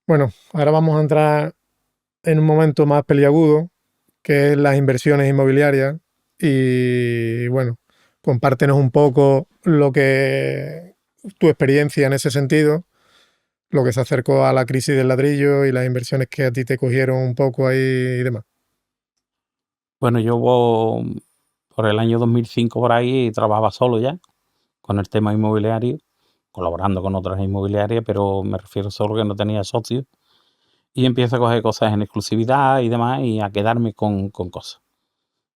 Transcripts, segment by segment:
Bueno, ahora vamos a entrar en un momento más peliagudo, que es las inversiones inmobiliarias. Y bueno, compártenos un poco lo que tu experiencia en ese sentido, lo que se acercó a la crisis del ladrillo y las inversiones que a ti te cogieron un poco ahí y demás. Bueno, por el año 2005 por ahí trabajaba solo ya con el tema inmobiliario, colaborando con otras inmobiliarias, pero me refiero solo que no tenía socios. Y empiezo a coger cosas en exclusividad y demás y a quedarme con cosas.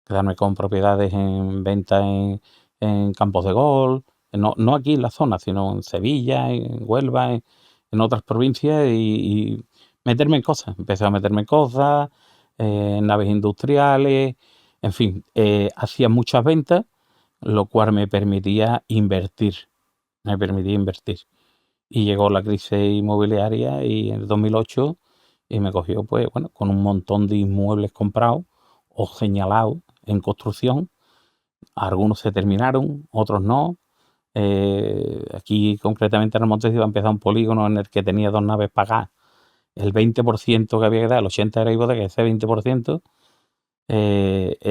Quedarme con propiedades en venta en campos de golf, no aquí en la zona, sino en Sevilla, en Huelva, en otras provincias y meterme en cosas. Empecé a meterme en cosas, en naves industriales, en fin, hacía muchas ventas, lo cual me permitía invertir. Me permitía invertir. Y llegó la crisis inmobiliaria y en el 2008 y me cogió, pues bueno, con un montón de inmuebles comprados o señalados en construcción. Algunos se terminaron, otros no. Aquí concretamente en el Montes iba a empezar un polígono en el que tenía dos naves pagadas. El 20% que había que dar, el 80% era hipoteca, ese 20%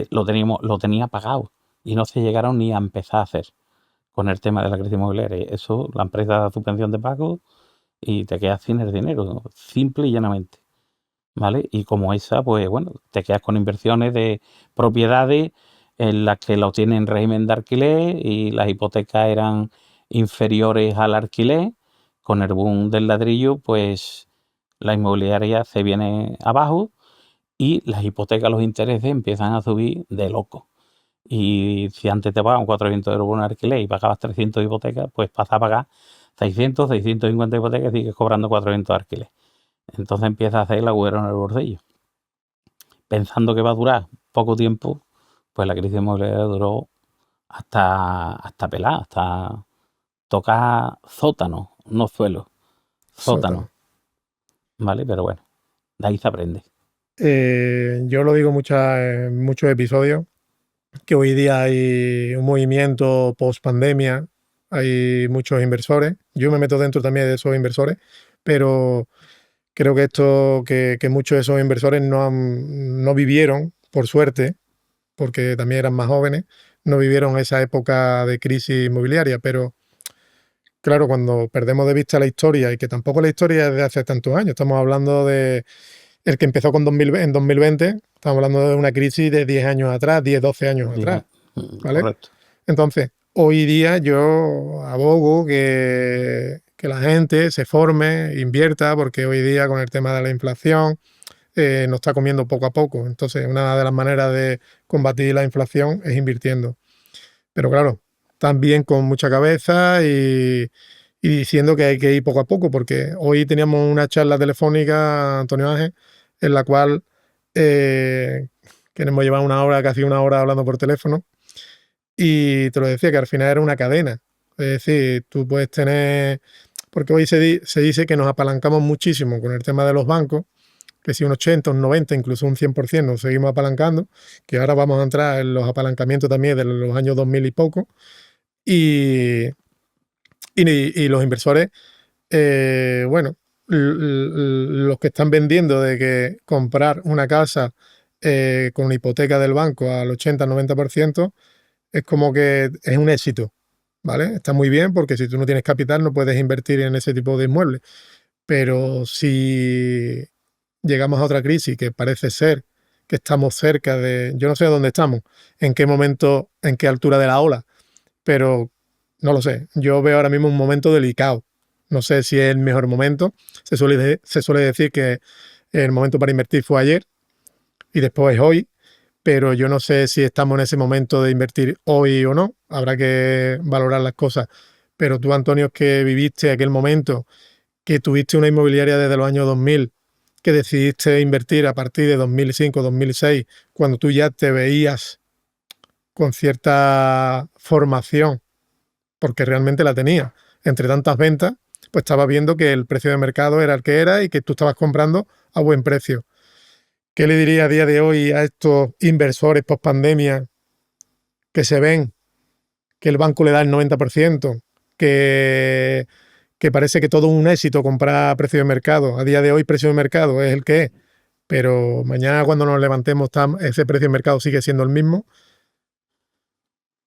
lo tenía pagado y no se llegaron ni a empezar a hacer con el tema de la crisis inmobiliaria. Eso, la empresa da suspensión de pago y te quedas sin el dinero, ¿no? Simple y llanamente, ¿vale? Y como esa, pues bueno, te quedas con inversiones de propiedades en las que lo tienen en régimen de alquiler y las hipotecas eran inferiores al alquiler. Con el boom del ladrillo, pues la inmobiliaria se viene abajo y las hipotecas, los intereses empiezan a subir de loco. Y si antes te pagaban 400 euros por un alquiler y pagabas 300 de hipoteca, pues pasas a pagar 600, 650 hipotecas y sigues cobrando 400 de alquiler. Entonces empieza a hacer el agujero en el bolsillo. Pensando que va a durar poco tiempo, pues la crisis inmobiliaria duró hasta pelar, hasta tocar sótano, no suelo, Sótano. sótano, ¿vale? Pero bueno, de ahí se aprende. Yo lo digo en muchos episodios, que hoy día hay un movimiento post pandemia, hay muchos inversores. Yo me meto dentro también de esos inversores, pero creo que que muchos de esos inversores no vivieron, por suerte, porque también eran más jóvenes, no vivieron esa época de crisis inmobiliaria. Pero claro, cuando perdemos de vista la historia, y que tampoco la historia es de hace tantos años, estamos hablando de el que empezó en 2020, estamos hablando de una crisis de 10 años atrás, 10 12 años atrás, ¿vale? Correcto. Entonces, hoy día yo abogo que la gente se forme, invierta, porque hoy día con el tema de la inflación nos está comiendo poco a poco. Entonces, una de las maneras de combatir la inflación es invirtiendo. Pero claro, también con mucha cabeza y diciendo que hay que ir poco a poco, porque hoy teníamos una charla telefónica, Antonio Ángel, en la cual queremos llevar una hora, casi una hora hablando por teléfono, y te lo decía que al final era una cadena. Es decir, tú puedes tener, porque hoy se dice que nos apalancamos muchísimo con el tema de los bancos, que si un 80, un 90, incluso un 100% nos seguimos apalancando, que ahora vamos a entrar en los apalancamientos también de los años 2000 y poco, y, y los inversores, bueno, los que están vendiendo de que comprar una casa con una hipoteca del banco al 80-90% es como que es un éxito, ¿vale? Está muy bien porque si tú no tienes capital no puedes invertir en ese tipo de inmuebles. Pero si llegamos a otra crisis que parece ser que estamos cerca de, yo no sé dónde estamos, en qué momento, en qué altura de la ola, pero no lo sé. Yo veo ahora mismo un momento delicado. No sé si es el mejor momento. Se suele decir que el momento para invertir fue ayer y después es hoy, pero yo no sé si estamos en ese momento de invertir hoy o no. Habrá que valorar las cosas. Pero tú, Antonio, que viviste aquel momento, que tuviste una inmobiliaria desde los años 2000, que decidiste invertir a partir de 2005, 2006, cuando tú ya te veías con cierta formación, porque realmente la tenía, entre tantas ventas, pues estabas viendo que el precio de mercado era el que era y que tú estabas comprando a buen precio. ¿Qué le diría a día de hoy a estos inversores post pandemia que se ven que el banco le da el 90%, que, que parece que todo un éxito comprar a precio de mercado. A día de hoy precio de mercado es el que es, pero mañana cuando nos levantemos ese precio de mercado sigue siendo el mismo.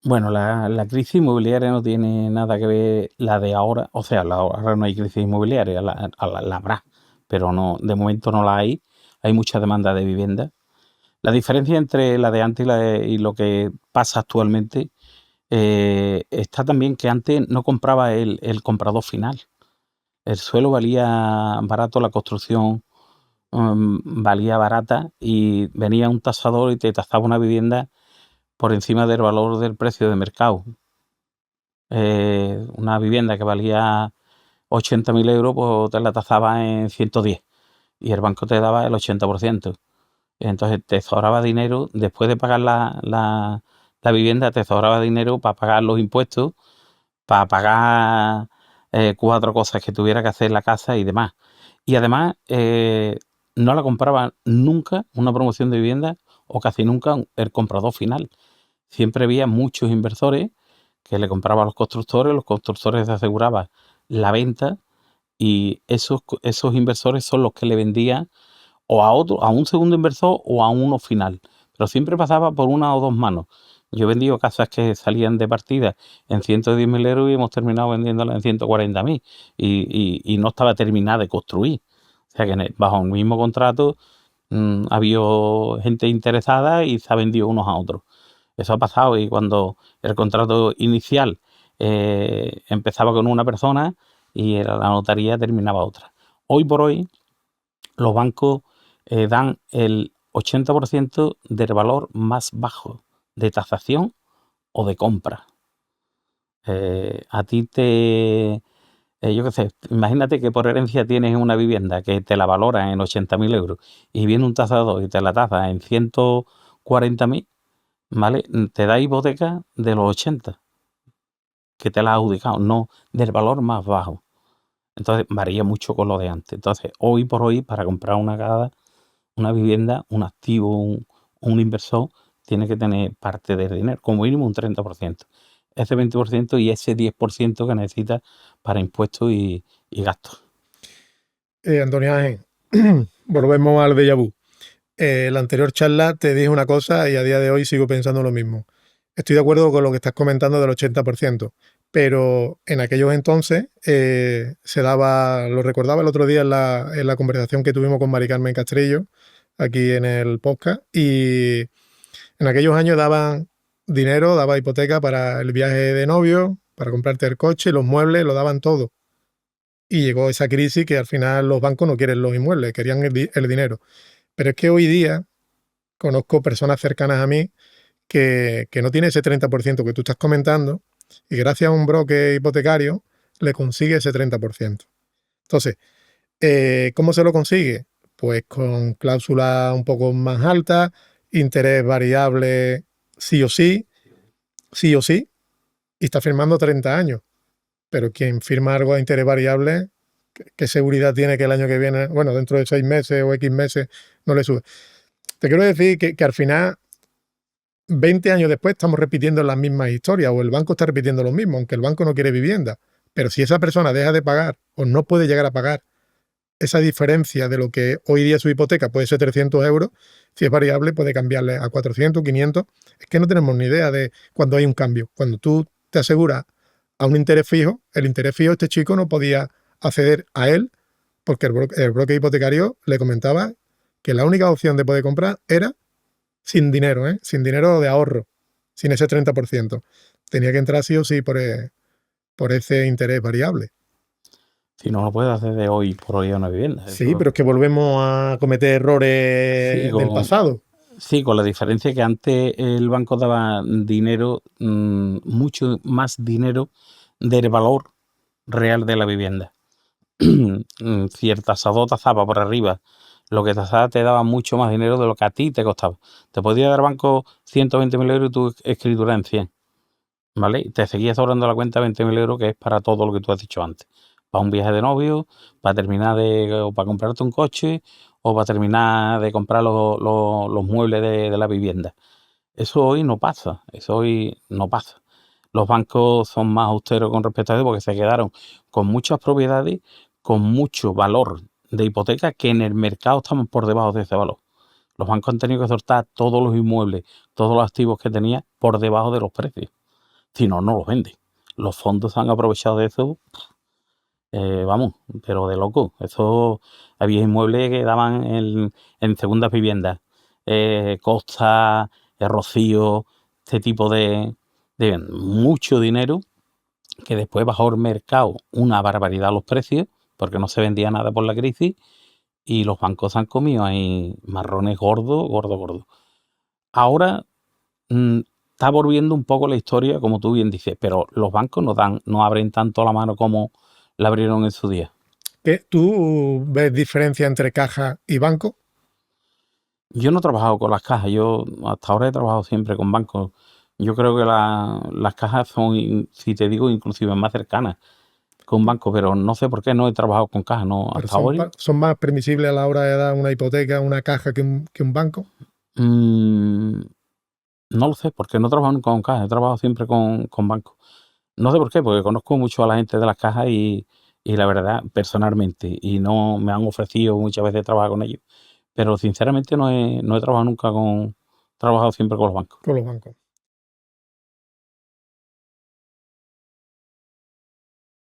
Bueno, la crisis inmobiliaria no tiene nada que ver la de ahora, o sea, ahora no hay crisis inmobiliaria, la habrá, pero no, de momento no la hay mucha demanda de vivienda. La diferencia entre la de antes y lo que pasa actualmente está también que antes no compraba el comprador final. El suelo valía barato, la construcción valía barata y venía un tasador y te tasaba una vivienda por encima del valor del precio de mercado. Una vivienda que valía 80.000 euros, pues te la tasaba en 110 y el banco te daba el 80%. Entonces te sobraba dinero, después de pagar la vivienda, te sobraba dinero para pagar los impuestos, para pagar 4 cosas que tuviera que hacer en la casa y demás. Y además no la compraba nunca una promoción de vivienda o casi nunca el comprador final. Siempre había muchos inversores que le compraban a los constructores se aseguraban la venta y esos inversores son los que le vendían o a un segundo inversor o a uno final. Pero siempre pasaba por una o dos manos. Yo he vendido casas que salían de partida en 110.000 euros y hemos terminado vendiéndolas en 140.000 y no estaba terminada de construir. O sea que bajo el mismo contrato ha habido gente interesada y se ha vendido unos a otros. Eso ha pasado y cuando el contrato inicial empezaba con una persona y la notaría terminaba otra. Hoy por hoy los bancos dan el 80% del valor más bajo de tasación o de compra. A ti yo qué sé, imagínate que por herencia tienes una vivienda que te la valora en 80.000 euros y viene un tasador y te la tasa en 140.000, ¿vale? Te da hipoteca de los 80 que te la ha adjudicado, no del valor más bajo. Entonces varía mucho con lo de antes. Entonces, hoy por hoy, para comprar una vivienda, un activo, un inversor, tiene que tener parte del dinero, como mínimo un 30%. Ese 20% y ese 10% que necesita para impuestos y gastos. Antonio Ángel, volvemos al déjà vu. La anterior charla te dije una cosa y a día de hoy sigo pensando lo mismo. Estoy de acuerdo con lo que estás comentando del 80%, pero en aquellos entonces se daba, lo recordaba el otro día en la conversación que tuvimos con Mari Carmen Castrillo, aquí en el podcast, y en aquellos años daban dinero, daba hipoteca para el viaje de novio, para comprarte el coche, los muebles, lo daban todo. Y llegó esa crisis que al final los bancos no quieren los inmuebles, querían el dinero. Pero es que hoy día conozco personas cercanas a mí que no tiene ese 30% que tú estás comentando y gracias a un broker hipotecario le consigue ese 30%. Entonces, ¿cómo se lo consigue? Pues con cláusulas un poco más altas, interés variable sí o sí, y está firmando 30 años. Pero quien firma algo a interés variable, ¿qué seguridad tiene que el año que viene, bueno, dentro de 6 meses o X meses, no le sube? Te quiero decir que al final 20 años después estamos repitiendo las mismas historias o el banco está repitiendo lo mismo, aunque el banco no quiere vivienda. Pero si esa persona deja de pagar o no puede llegar a pagar esa diferencia de lo que hoy día su hipoteca puede ser 300 euros, si es variable puede cambiarle a 400, 500. Es que no tenemos ni idea de cuando hay un cambio. Cuando tú te aseguras a un interés fijo, el interés fijo este chico no podía acceder a él porque el broker hipotecario le comentaba que la única opción de poder comprar era sin dinero, sin dinero de ahorro, sin ese 30%. Tenía que entrar sí o sí por ese interés variable. Si no lo puedes hacer de hoy por hoy a una vivienda. Sí, pero es que volvemos a cometer errores del pasado. Sí, con la diferencia que antes el banco daba dinero, mucho más dinero del valor real de la vivienda. Si el tasador tasaba por arriba, lo que tasaba te daba mucho más dinero de lo que a ti te costaba. Te podía dar banco 120.000 euros y tu escritura en 100, ¿vale? Y te seguía sobrando la cuenta 20.000 euros, que es para todo lo que tú has dicho antes. Para un viaje de novio, para terminar o para comprarte un coche, o para terminar de comprar los muebles de la vivienda. Eso hoy no pasa, Los bancos son más austeros con respecto a eso porque se quedaron con muchas propiedades, con mucho valor de hipoteca que en el mercado estamos por debajo de ese valor. Los bancos han tenido que soltar todos los inmuebles, todos los activos que tenía por debajo de los precios. Si no, no los venden. Los fondos se han aprovechado de eso, vamos, pero de loco. Eso, había inmuebles que daban en segundas viviendas, Costa, Rocío, este tipo de mucho dinero, que después bajó el mercado una barbaridad los precios, porque no se vendía nada por la crisis, y los bancos han comido ahí marrones gordos, gordos, gordos. Ahora está volviendo un poco la historia, como tú bien dices, pero los bancos no abren tanto la mano como la abrieron en su día. ¿Tú ves diferencia entre caja y banco? Yo no he trabajado con las cajas, yo hasta ahora he trabajado siempre con bancos. Yo creo que las cajas son, si te digo, inclusive más cercanas que un banco, pero no sé por qué no he trabajado con cajas, no, Pero hasta ahora. son más permisibles a la hora de dar una hipoteca, una caja que un banco. Mm, no lo sé, porque no he trabajado nunca con cajas, he trabajado siempre con bancos. No sé por qué, porque conozco mucho a la gente de las cajas y la verdad, personalmente, y no me han ofrecido muchas veces trabajar con ellos. Pero sinceramente no he trabajado nunca trabajado siempre con los bancos. Con los bancos.